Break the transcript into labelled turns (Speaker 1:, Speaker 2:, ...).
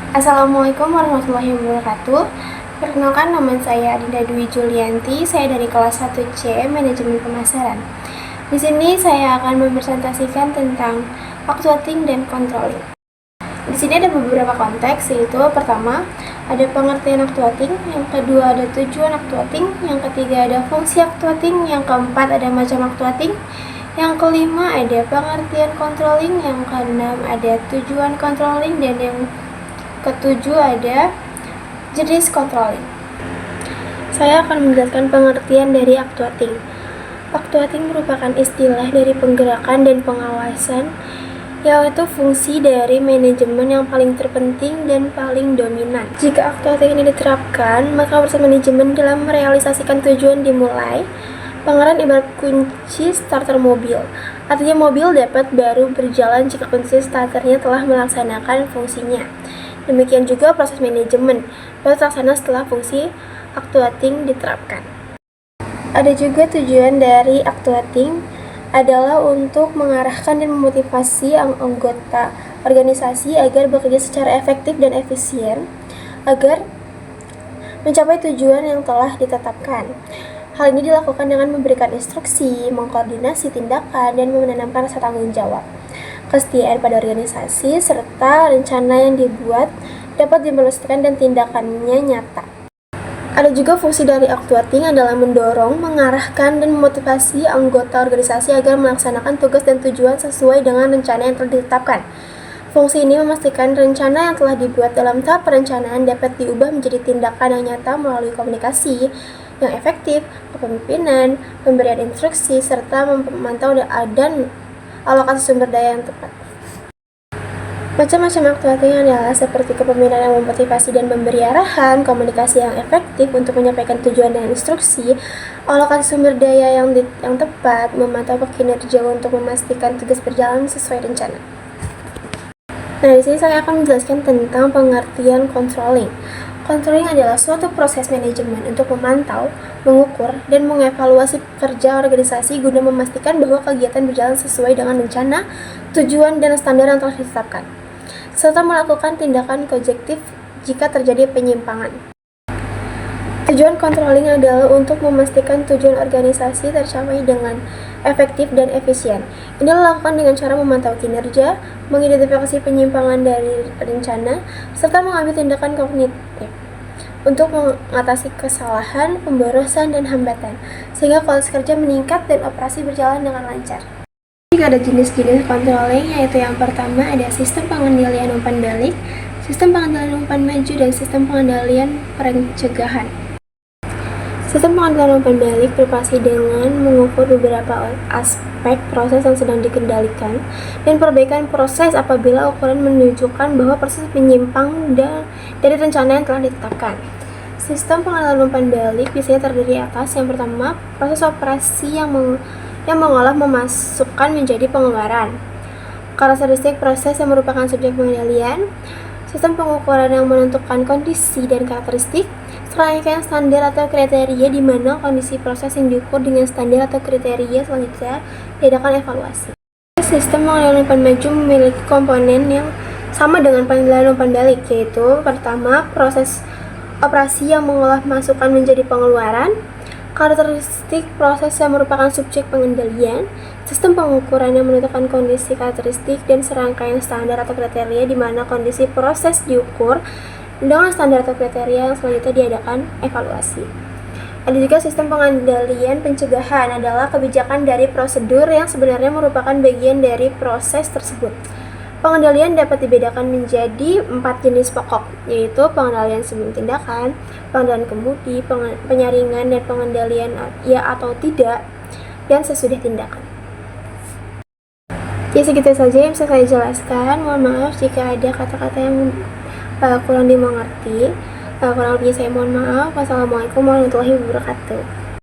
Speaker 1: Assalamualaikum warahmatullahi wabarakatuh. Perkenalkan, nama saya Adinda Dwi Julianti. Saya dari kelas 1C Manajemen Pemasaran. Di sini saya akan mempresentasikan tentang actuating dan controlling. Di sini ada beberapa konteks, yaitu pertama ada pengertian actuating, yang kedua ada tujuan actuating, yang ketiga ada fungsi actuating, yang keempat ada macam actuating, yang kelima ada pengertian controlling, yang keenam ada tujuan controlling, dan yang ketujuh ada jenis controlling. Saya akan menjelaskan pengertian dari actuating. Actuating merupakan istilah dari penggerakan dan pengawasan, yaitu fungsi dari manajemen yang paling terpenting dan paling dominan. Jika actuating ini diterapkan, maka proses manajemen dalam merealisasikan tujuan dimulai. Pengertian ibarat kunci starter mobil. Artinya mobil dapat baru berjalan jika kunci starternya telah melaksanakan fungsinya. Demikian juga proses manajemen baru terlaksana setelah fungsi actuating diterapkan. Ada juga tujuan dari actuating adalah untuk mengarahkan dan memotivasi anggota organisasi agar bekerja secara efektif dan efisien agar mencapai tujuan yang telah ditetapkan. Hal ini dilakukan dengan memberikan instruksi, mengkoordinasi tindakan, dan menanamkan rasa tanggung jawab, kesetiaan pada organisasi, serta rencana yang dibuat dapat diimplementasikan dan tindakannya nyata. Ada juga fungsi dari actuating adalah mendorong, mengarahkan, dan memotivasi anggota organisasi agar melaksanakan tugas dan tujuan sesuai dengan rencana yang telah ditetapkan. Fungsi ini memastikan rencana yang telah dibuat dalam tahap perencanaan dapat diubah menjadi tindakan yang nyata melalui komunikasi yang efektif, kepemimpinan, pemberian instruksi, serta memantau dan alokasi sumber daya yang tepat. Macam-macam actuating adalah seperti kepemimpinan yang memotivasi dan memberi arahan, komunikasi yang efektif untuk menyampaikan tujuan dan instruksi, alokasi sumber daya yang tepat, memantau kinerja untuk memastikan tugas berjalan sesuai rencana. Nah, di sini saya akan menjelaskan tentang pengertian controlling. Controlling adalah suatu proses manajemen untuk memantau, mengukur, dan mengevaluasi kerja organisasi guna memastikan bahwa kegiatan berjalan sesuai dengan rencana, tujuan, dan standar yang telah ditetapkan, serta melakukan tindakan korektif jika terjadi penyimpangan. Tujuan controlling adalah untuk memastikan tujuan organisasi tercapai dengan efektif dan efisien. Ini dilakukan dengan cara memantau kinerja, mengidentifikasi penyimpangan dari rencana, serta mengambil tindakan kognitif untuk mengatasi kesalahan, pemborosan, dan hambatan, sehingga kualitas kerja meningkat dan operasi berjalan dengan lancar. Jika ada jenis-jenis controlling, yaitu yang pertama ada sistem pengendalian umpan balik, sistem pengendalian umpan maju, dan sistem pengendalian pencegahan. Sistem pengendalian umpan balik beroperasi dengan mengukur beberapa aspek proses yang sedang dikendalikan dan perbaikan proses apabila ukuran menunjukkan bahwa proses menyimpang dari rencana yang telah ditetapkan. Sistem pengendalian umpan balik biasanya terdiri atas yang pertama, proses operasi yang mengolah memasukkan menjadi pengeluaran, karakteristik proses yang merupakan subjek pengendalian, sistem pengukuran yang menentukan kondisi dan karakteristik, serangkaian standar atau kriteria di mana kondisi proses yang diukur dengan standar atau kriteria selanjutnya diadakan evaluasi. Sistem pengendalian umpan maju memiliki komponen yang sama dengan pengendalian umpan balik, yaitu pertama, proses operasi yang mengolah masukan menjadi pengeluaran, karakteristik proses yang merupakan subjek pengendalian, sistem pengukuran yang menentukan kondisi karakteristik, dan serangkaian standar atau kriteria di mana kondisi proses diukur dengan standar atau kriteria yang selanjutnya diadakan evaluasi. Ada juga sistem pengendalian pencegahan adalah kebijakan dari prosedur yang sebenarnya merupakan bagian dari proses tersebut. Pengendalian dapat dibedakan menjadi 4 jenis pokok, yaitu pengendalian sebelum tindakan, pengendalian kemudi, penyaringan, dan pengendalian ya atau tidak, dan sesudah tindakan. Jadi segitu saja yang bisa saya jelaskan. Mohon maaf jika ada kata-kata yang kurang dimengerti. Kurang lebih saya mohon maaf. Wassalamualaikum warahmatullahi wabarakatuh.